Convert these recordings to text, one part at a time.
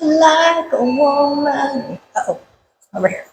like a woman. Uh-oh, over here.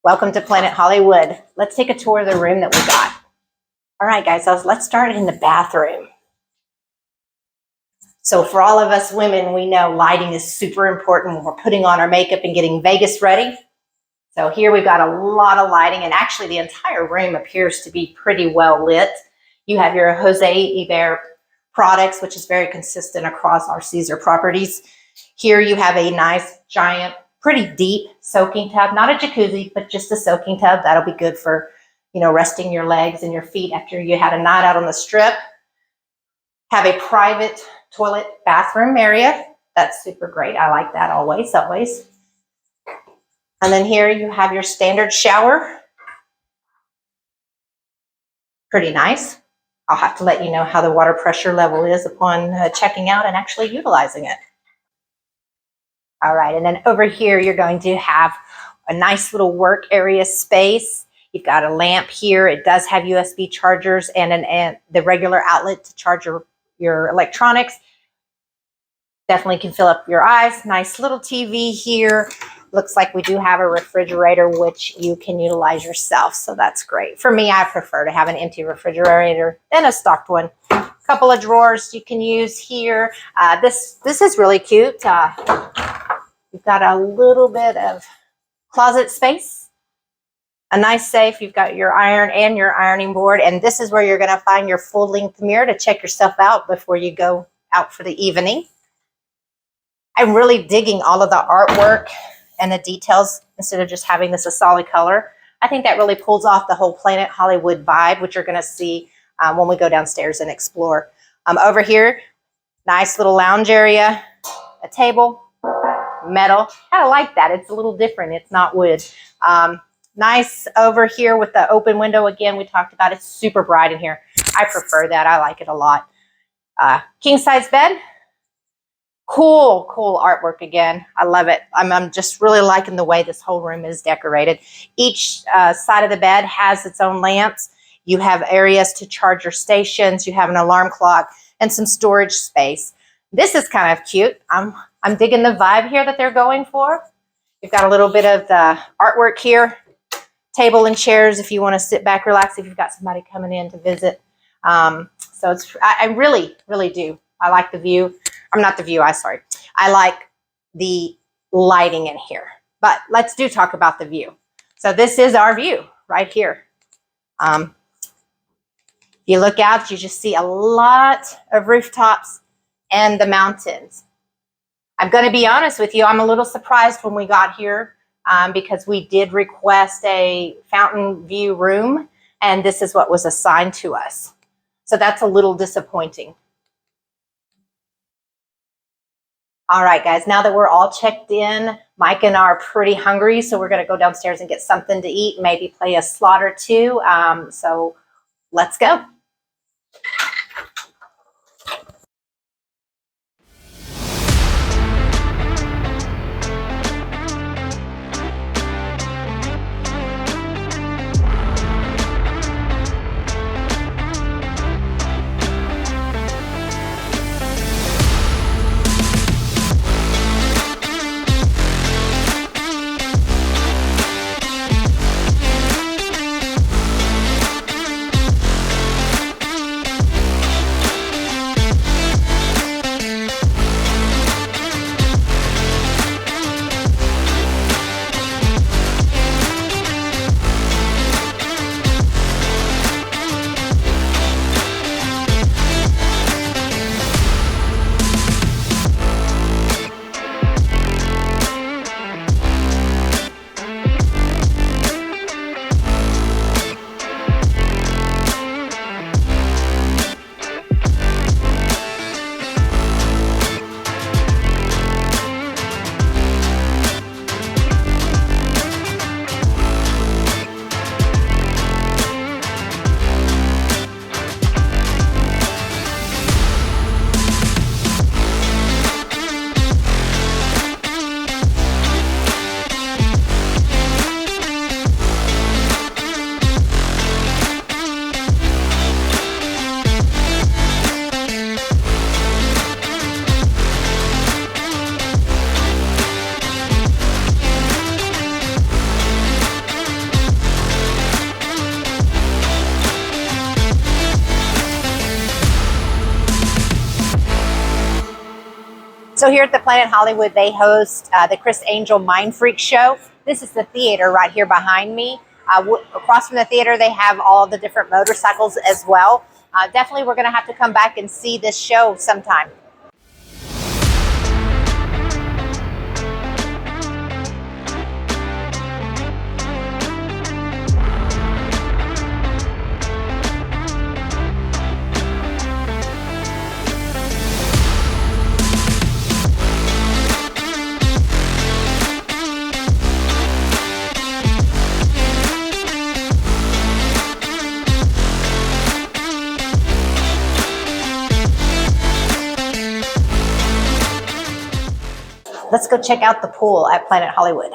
Welcome to Planet Hollywood. Let's take a tour of the room that we got. All right, guys, so let's start in the bathroom. So for all of us women, we know lighting is super important when we're putting on our makeup and getting Vegas ready. So here we've got a lot of lighting, and actually the entire room appears to be pretty well lit. You have your Jose Iber products, which is very consistent across our Caesar properties. Here you have a nice, giant, pretty deep soaking tub, not a jacuzzi, but just a soaking tub. That'll be good for, resting your legs and your feet after you had a night out on the strip. Have a private toilet bathroom area. That's super great. I like that always. And then here you have your standard shower. Pretty nice. I'll have to let you know how the water pressure level is upon checking out and actually utilizing it. All right, and then over here, you're going to have a nice little work area space. You've got a lamp here. It does have USB chargers and the regular outlet to charge your electronics. Definitely can fill up your eyes. Nice little TV here. Looks like we do have a refrigerator, which you can utilize yourself, so that's great. For me, I prefer to have an empty refrigerator than a stocked one. A couple of drawers you can use here. This is really cute. You've got a little bit of closet space, a nice safe. You've got your iron and your ironing board, and this is where you're going to find your full-length mirror to check yourself out before you go out for the evening. I'm really digging all of the artwork and the details instead of just having this a solid color. I think that really pulls off the whole Planet Hollywood vibe, which you're going to see when we go downstairs and explore. Over here, nice little lounge area, a table, metal. I like that. It's a little different. It's not wood. Nice over here with the open window. Again, we talked about it's super bright in here. I prefer that. I like it a lot. King size bed. Cool artwork again. I love it. I'm just really liking the way this whole room is decorated. Each side of the bed has its own lamps. You have areas to charge your stations. You have an alarm clock and some storage space. This is kind of cute. I'm digging the vibe here that they're going for. You've got a little bit of the artwork here. Table and chairs if you want to sit back, relax, if you've got somebody coming in to visit. So I really, really do. I like the view. I like the lighting in here. But let's talk about the view. So this is our view right here. You look out, you just see a lot of rooftops and the mountains. I'm going to be honest with you, I'm a little surprised when we got here because we did request a fountain view room, and this is what was assigned to us. So that's a little disappointing. All right, guys, now that we're all checked in, Mike and I are pretty hungry, so we're going to go downstairs and get something to eat, maybe play a slot or two. So let's go. So here at the Planet Hollywood, they host the Chris Angel Mind Freak Show. This is the theater right here behind me. Across from the theater, they have all the different motorcycles as well. Definitely, we're going to have to come back and see this show sometime. Let's go check out the pool at Planet Hollywood.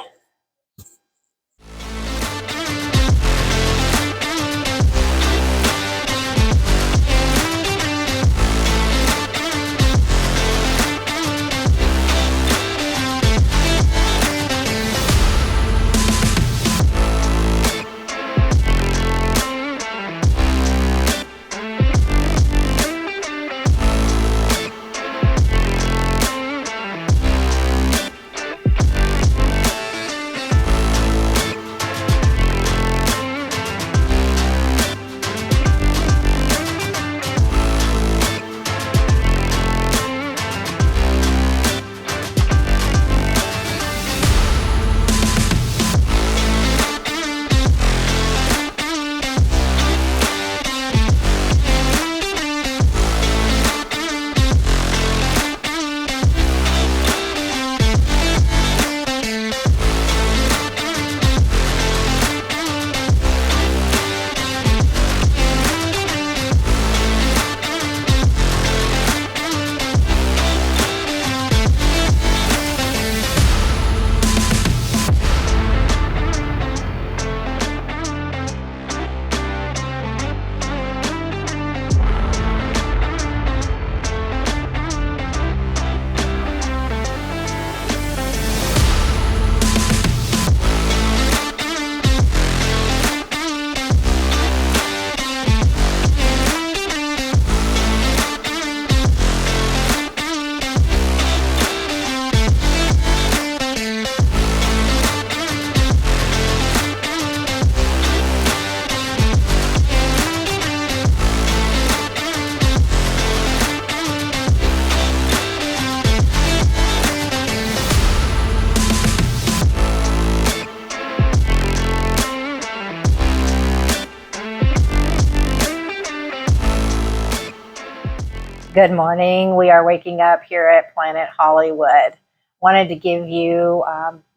Good morning. We are waking up here at Planet Hollywood. Wanted to give you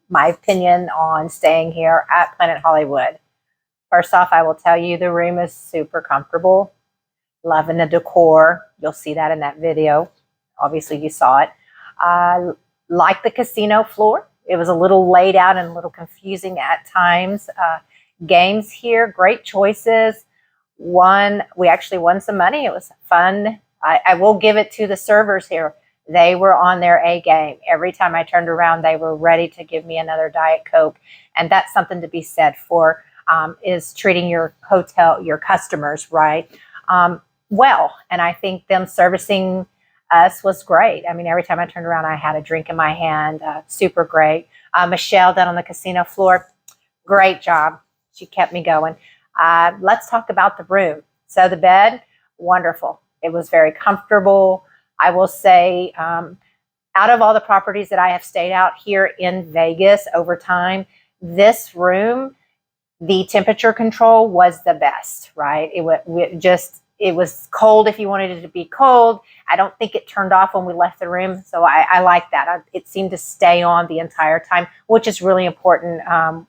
my opinion on staying here at Planet Hollywood. First off, I will tell you the room is super comfortable. Loving the decor. You'll see that in that video. Obviously, you saw it. Like the casino floor. It was a little laid out and a little confusing at times. Games here, great choices. We actually won some money. It was fun. I will give it to the servers here. They were on their A game. Every time I turned around, they were ready to give me another Diet Coke. And that's something to be said for, is treating your hotel, your customers, right, well. And I think them servicing us was great. I mean, every time I turned around, I had a drink in my hand. Super great. Michelle down on the casino floor, great job. She kept me going. Let's talk about the room. So the bed, wonderful. It was very comfortable. I will say, out of all the properties that I have stayed out here in Vegas over time, this room, the temperature control was the best, right? It was cold if you wanted it to be cold. I don't think it turned off when we left the room. So I like that. It seemed to stay on the entire time, which is really important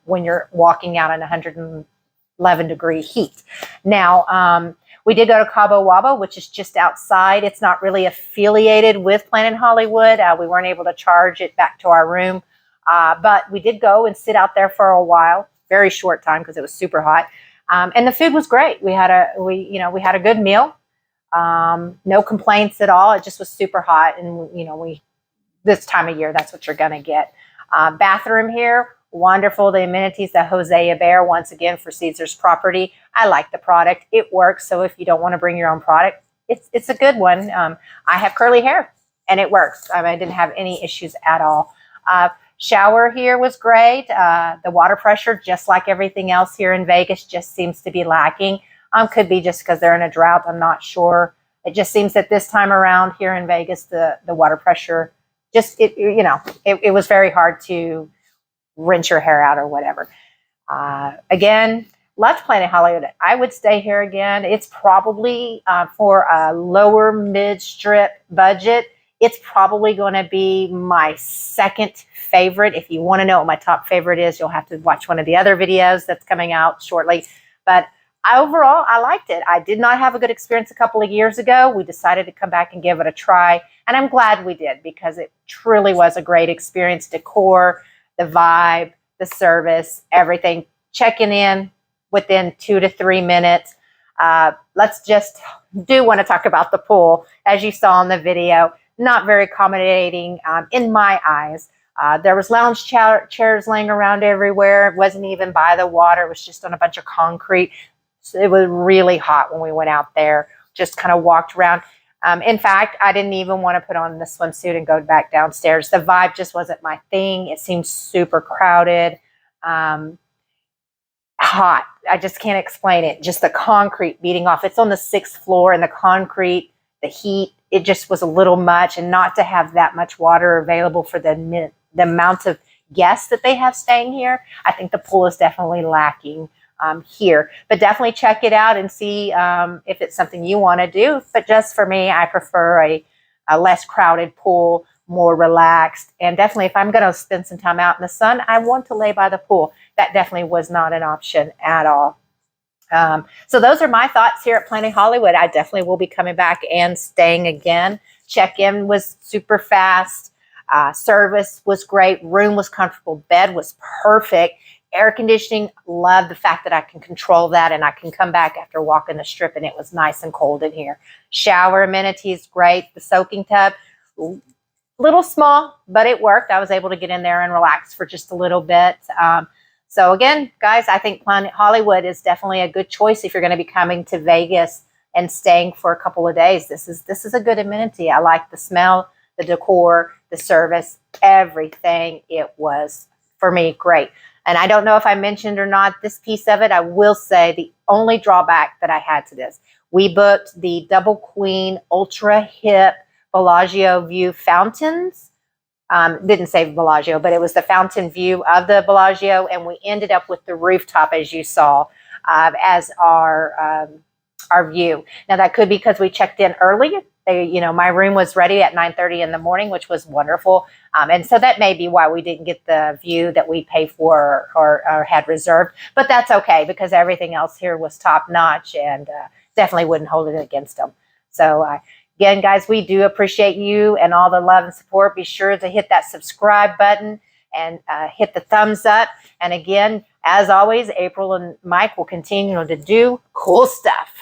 when you're walking out in 111-degree heat. Now, we did go to Cabo Wabo, which is just outside. It's not really affiliated with Planet Hollywood. We weren't able to charge it back to our room. But we did go and sit out there for a while, very short time because it was super hot. And the food was great. We had a good meal. No complaints at all. It just was super hot. And, this time of year, that's what you're going to get. Bathroom here, wonderful. The amenities, the Hosea Bear, once again, for Caesar's property. I like the product. It works. So if you don't want to bring your own product, it's a good one. I have curly hair. and it works. I mean, I didn't have any issues at all. Shower here was great. The water pressure, just like everything else here in Vegas, just seems to be lacking. Could be just because they're in a drought. I'm not sure. It just seems that this time around here in Vegas, the water pressure just, it was very hard to rinse your hair out or whatever. Again, loved Planet Hollywood. I would stay here again. It's probably for a lower mid-strip budget. It's probably going to be my second favorite. If you want to know what my top favorite is, you'll have to watch one of the other videos that's coming out shortly. But overall, I liked it. I did not have a good experience a couple of years ago. We decided to come back and give it a try. And I'm glad we did, because it truly was a great experience. Decor, the vibe, the service, everything. Checking in within 2 to 3 minutes. Let's just want to talk about the pool. As you saw in the video, not very accommodating in my eyes. There was lounge chairs laying around everywhere. It wasn't even by the water. It was just on a bunch of concrete. So it was really hot when we went out there. Just kind of walked around. In fact, I didn't even want to put on the swimsuit and go back downstairs. The vibe just wasn't my thing. It seemed super crowded. Hot. I just can't explain it. Just the concrete beating off. It's on the 6th floor, and the concrete, the heat, it just was a little much. And not to have that much water available for the amount of guests that they have staying here, I think the pool is definitely lacking here. But definitely check it out and see if it's something you want to do. But just for me, I prefer a less crowded pool, more relaxed. And definitely, if I'm going to spend some time out in the sun, I want to lay by the pool. That definitely was not an option at all. So those are my thoughts here at Planet Hollywood. I definitely will be coming back and staying again. Check-in was super fast. Service was great. Room was comfortable. Bed was perfect. Air conditioning, love the fact that I can control that, and I can come back after walking the strip and it was nice and cold in here. Shower amenities, great. The soaking tub, little small, but it worked. I was able to get in there and relax for just a little bit. So again, guys, I think Planet Hollywood is definitely a good choice if you're going to be coming to Vegas and staying for a couple of days. This is a good amenity. I like the smell, the decor, the service, everything. It was, for me, great. And I don't know if I mentioned or not this piece of it. I will say the only drawback that I had to this, we booked the double queen ultra hip Bellagio view fountains. Didn't say Bellagio, but it was the fountain view of the Bellagio. And we ended up with the rooftop, as you saw, as our view. Now, that could be because we checked in early. My room was ready at 9:30 in the morning, which was wonderful. And so that may be why we didn't get the view that we paid for or had reserved. But that's okay, because everything else here was top notch, and definitely wouldn't hold it against them. So again, guys, we do appreciate you and all the love and support. Be sure to hit that subscribe button and hit the thumbs up. And again, as always, April and Mike will continue to do cool stuff.